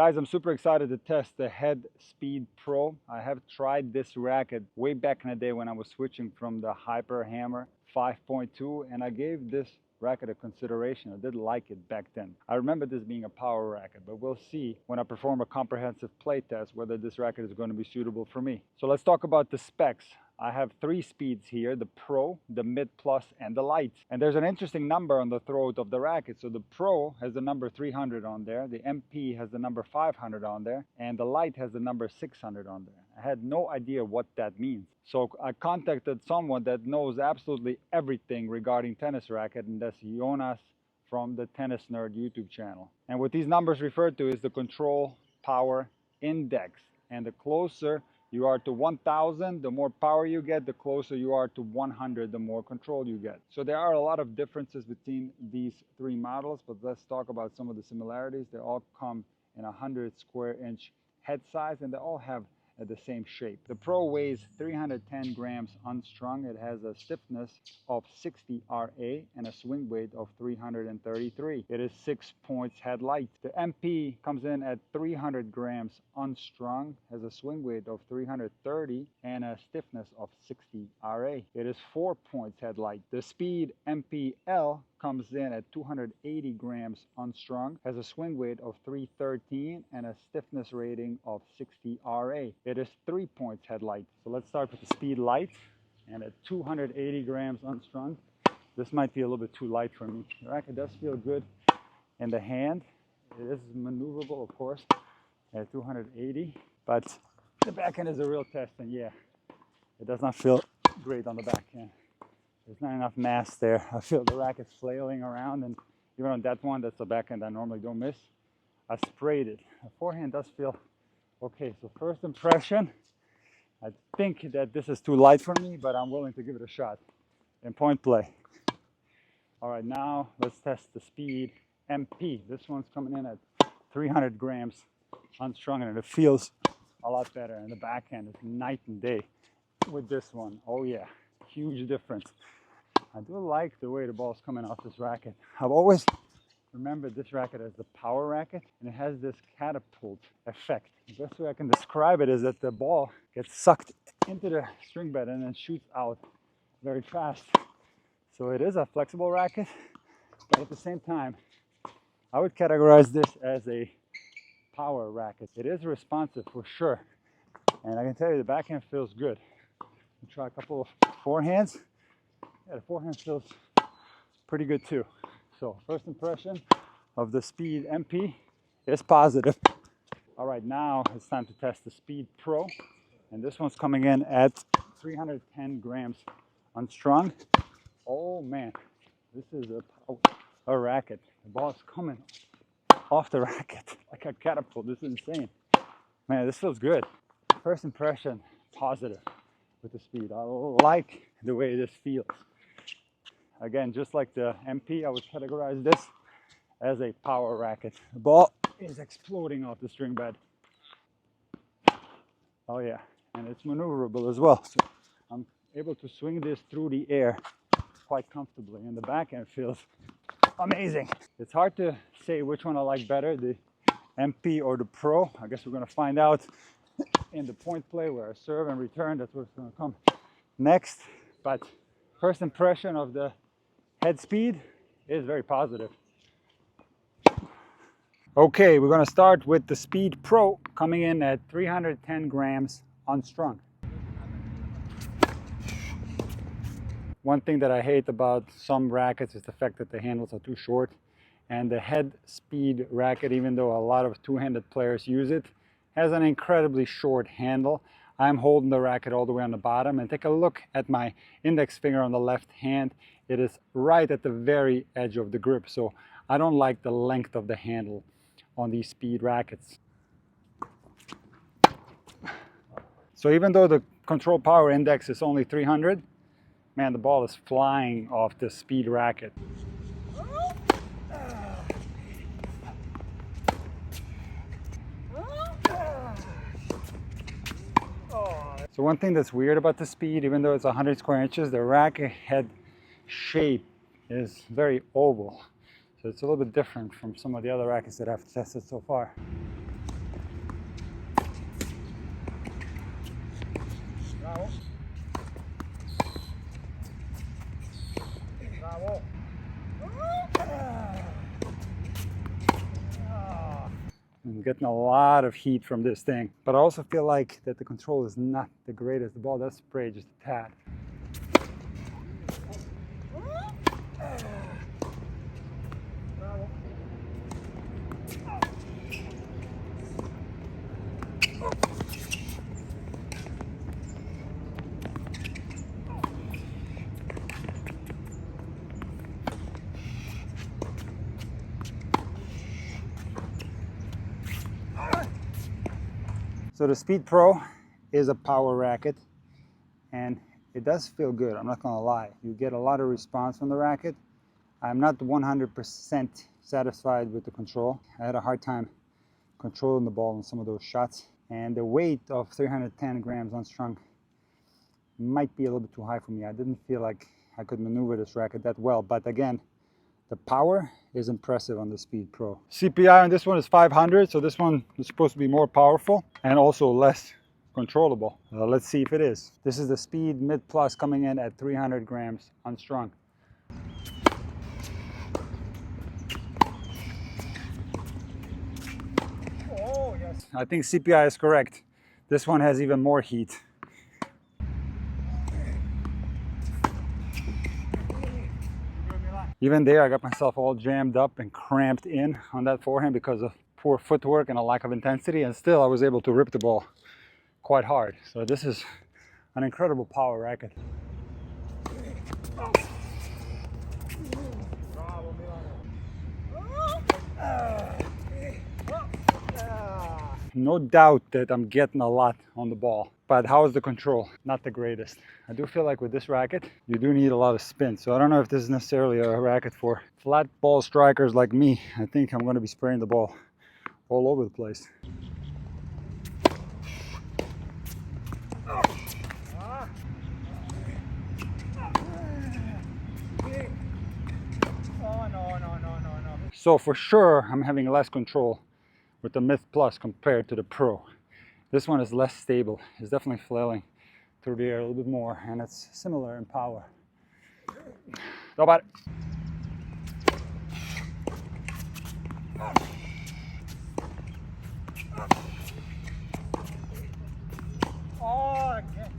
Guys, I'm super excited to test the Head Speed Pro. I have tried this racket way back in the day when I was switching from the Hyper Hammer 5.2, and I gave this racket a consideration. I did like it back then. I remember this being a power racket, but we'll see when I perform a comprehensive play test whether this racket is going to be suitable for me. So let's talk about the specs. I have 3 speeds here, the Pro, the Mid Plus, and the Light. And there's an interesting number on the throat of the racket. So the Pro has the number 300 on there, the MP has the number 500 on there, and the Light has the number 600 on there. I had no idea what that means. So I contacted someone that knows absolutely everything regarding tennis racket, and that's Jonas from the Tennis Nerd YouTube channel. And what these numbers refer to is the control power index. And the closer you are to 1000, the more power you get. The closer you are to 100, the more control you get. So there are a lot of differences between these 3 models, but let's talk about some of the similarities. They all come in 100 square inch head size, and they all have the same shape. The Pro weighs 310 grams unstrung. It has a stiffness of 60 RA and a swing weight of 333. It is 6 points head light. The MP comes in at 300 grams unstrung, has a swing weight of 330 and a stiffness of 60 RA. It is 4 points head light. The Speed MPL comes in at 280 grams unstrung, has a swing weight of 313 and a stiffness rating of 60 RA. It is 3 points head light. So let's start with the Speed Light, and at 280 grams unstrung, this might be a little bit too light for me. The racket does feel good in the hand. It is maneuverable, of course, at 280, but the backhand is a real test, and yeah, it does not feel great on the backhand. There's not enough mass there. I feel the racket flailing around, and even on that one, that's a backhand I normally don't miss, I sprayed it. The forehand does feel okay. So first impression, I think that this is too light for me, but I'm willing to give it a shot in point play. All right, now let's test the Speed MP. This one's coming in at 300 grams unstrung, and it feels a lot better. And the backhand is night and day with this one. Oh yeah, huge difference. I do like the way the ball's coming off this racket. I've always remembered this racket as the power racket, and it has this catapult effect. The best way I can describe it is that the ball gets sucked into the string bed and then shoots out very fast. So it is a flexible racket, but at the same time, I would categorize this as a power racket. It is responsive for sure, and I can tell you the backhand feels good. I'll try a couple of forehands. Yeah, the forehand feels pretty good too. So first impression of the Speed MP is positive. All right, now it's time to test the Speed Pro, and this one's coming in at 310 grams unstrung. Oh man, this is a racket. The ball's coming off the racket like a catapult. This is insane. Man, this feels good. First impression, positive with the Speed. I like the way this feels. Again, just like the MP, I would categorize this as a power racket. The ball is exploding off the string bed. Oh yeah, and it's maneuverable as well. So I'm able to swing this through the air quite comfortably, and the backhand feels amazing. It's hard to say which one I like better, the MP or the Pro. I guess we're gonna find out in the point play where I serve and return. That's what's gonna come next. But first impression of the Head Speed is very positive. Okay, we're going to start with the Speed Pro, coming in at 310 grams unstrung. One thing that I hate about some rackets is the fact that the handles are too short, and the Head Speed racket, even though a lot of two-handed players use it, has an incredibly short handle. I'm holding the racket all the way on the bottom, and take a look at my index finger on the left hand. It is right at the very edge of the grip, so I don't like the length of the handle on these Speed rackets. So even though the control power index is only 300, man, the ball is flying off the Speed racket. So one thing that's weird about the Speed, even though it's 100 square inches, the racket head shape is very oval. So it's a little bit different from some of the other rackets that I've tested so far. Bravo. Bravo. I'm getting a lot of heat from this thing, but I also feel like that the control is not the greatest. The ball does spray just a tad. So the Speed Pro is a power racket, and it does feel good, I'm not gonna lie. You get a lot of response from the racket. I'm not 100% satisfied with the control. I had a hard time controlling the ball in some of those shots, and the weight of 310 grams unstrung might be a little bit too high for me. I didn't feel like I could maneuver this racket that well, but again, the power is impressive on the Speed Pro. CPI on this one is 500, so this one is supposed to be more powerful and also less controllable. Let's see if it is. This is the Speed Mid Plus coming in at 300 grams unstrung. Oh, yes. I think CPI is correct. This one has even more heat. Even there, I got myself all jammed up and cramped in on that forehand because of poor footwork and a lack of intensity, and still I was able to rip the ball quite hard. So this is an incredible power racket. No doubt that I'm getting a lot on the ball, but how is the control? Not the greatest. I do feel like with this racket, you do need a lot of spin. So I don't know if this is necessarily a racket for flat ball strikers like me. I think I'm going to be spraying the ball all over the place. So for sure, I'm having less control with the Mid Plus compared to the Pro. This one is less stable. It's definitely flailing through the air a little bit more, and it's similar in power. Go about it. Oh, again.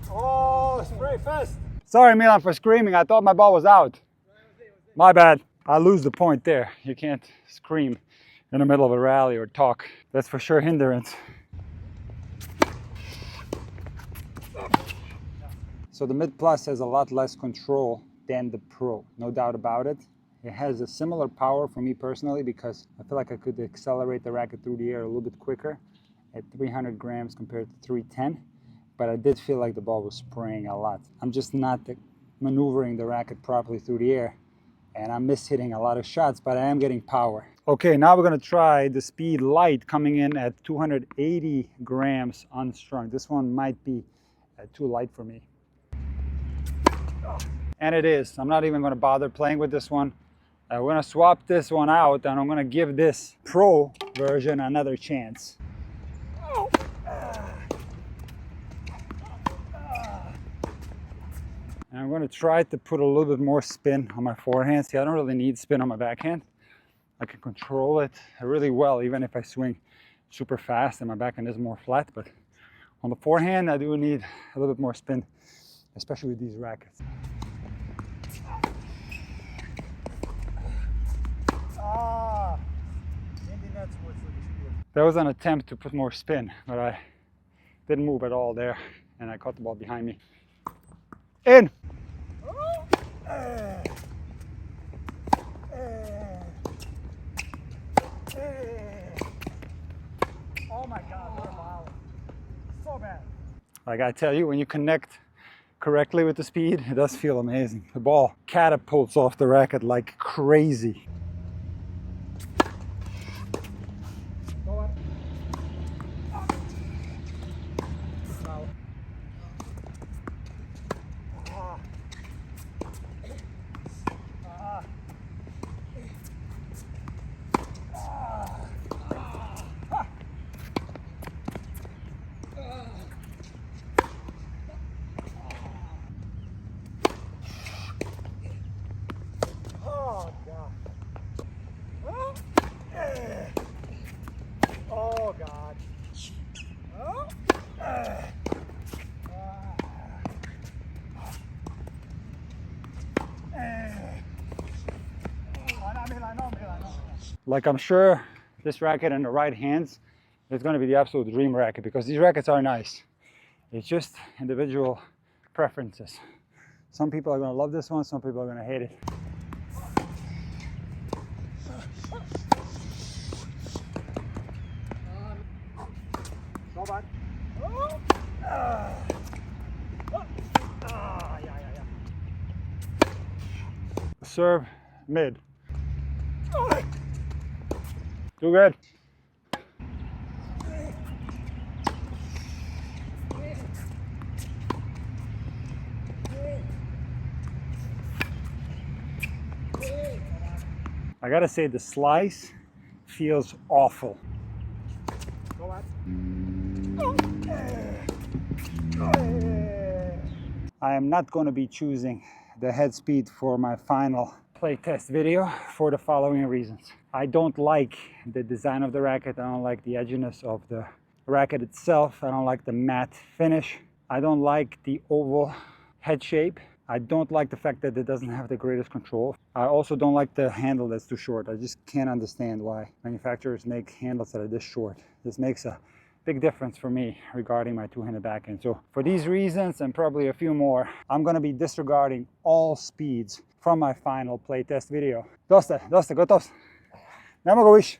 Oh, spray fast. Sorry, Milan, for screaming. I thought my ball was out. My bad. I lose the point there. You can't scream in the middle of a rally or talk. That's for sure hindrance. So the Mid Plus has a lot less control than the Pro, no doubt about it. It has a similar power for me personally because I feel like I could accelerate the racket through the air a little bit quicker at 300 grams compared to 310. But I did feel like the ball was spraying a lot. I'm just not maneuvering the racket properly through the air, and I'm mishitting a lot of shots, but I am getting power. Okay, now we're gonna try the Speed Light coming in at 280 grams unstrung. This one might be too light for me. And it is. I'm not even gonna bother playing with this one. We're gonna swap this one out, and I'm gonna give this Pro version another chance. And I'm going to try to put a little bit more spin on my forehand. See, I don't really need spin on my backhand. I can control it really well, even if I swing super fast and my backhand is more flat. But on the forehand, I do need a little bit more spin, especially with these rackets. That was an attempt to put more spin, but I didn't move at all there, and I caught the ball behind me. In! Oh my God, wow. So bad. I gotta tell you, when you connect correctly with the speed, it does feel amazing. The ball catapults off the racket like crazy. God. Oh. Like, I'm sure this racket in the right hands is going to be the absolute dream racket, because these rackets are nice. It's just individual preferences. Some people are going to love this one, some people are going to hate it. Serve mid. Too good. I gotta say, the slice feels awful. I am not going to be choosing the head speed for my final playtest video for the following reasons. I don't like the design of the racket. I don't like the edginess of the racket itself. I don't like the matte finish. I don't like the oval head shape. I don't like the fact that it doesn't have the greatest control. I also don't like the handle that's too short. I just can't understand why manufacturers make handles that are this short. This makes a big difference for me regarding my two-handed backhand. So for these reasons and probably a few more, I'm going to be disregarding all speeds from my final playtest video. Dosta, gotovo. Nemo go više.